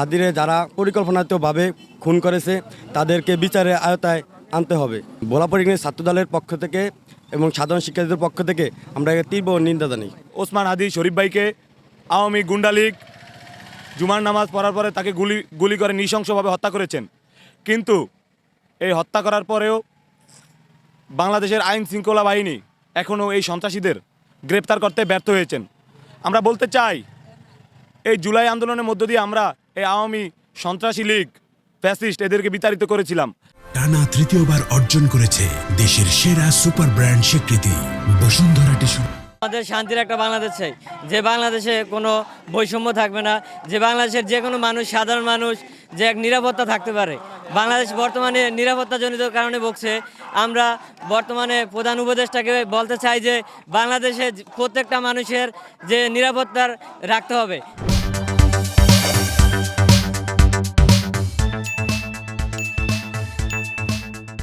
হাদিরে যারা পরিকল্পনাতভাবে খুন করেছে তাদেরকে বিচারের আয়তায় আনতে হবে। ভোলা পলিটেকনিক ছাত্রদলের পক্ষ থেকে এবং সাধারণ শিক্ষার্থীদের পক্ষ থেকে আমরা এর তীব্র নিন্দা জানাই। ওসমান হাদি শরীফ ভাইকে আওয়ামী গুন্ডা লীগ জুমার নামাজ পড়ার পরে তাকে গুলি করে নৃশংসভাবে হত্যা করেছেন, কিন্তু এই হত্যা করার পরেও বাংলাদেশের আইন শৃঙ্খলা বাহিনী এখনও এই সন্ত্রাসীদের গ্রেপ্তার করতে ব্যর্থ হয়েছেন। আমরা বলতে চাই, এই জুলাই আন্দোলনের মধ্য দিয়ে আমরা এই আওয়ামী সন্ত্রাসী লীগ ফ্যাসিস্ট এদেরকে বিতাড়িত করেছিলাম। টানা তৃতীয়বার অর্জন করেছে দেশের সেরা সুপার ব্র্যান্ড স্বীকৃতি বসুন্ধরা টিস্যু। আমাদের শান্তির একটা বাংলাদেশ চাই, যে বাংলাদেশে কোনো বৈষম্য থাকবে না, যে বাংলাদেশের যে কোনো মানুষ, সাধারণ মানুষ যে এক নিরাপত্তা থাকতে পারে। বাংলাদেশ বর্তমানে নিরাপত্তাজনিত কারণে বকছে। আমরা বর্তমানে প্রধান উপদেষ্টাকে বলতে চাই যে বাংলাদেশে প্রত্যেকটা মানুষের যে নিরাপত্তার রাখতে হবে।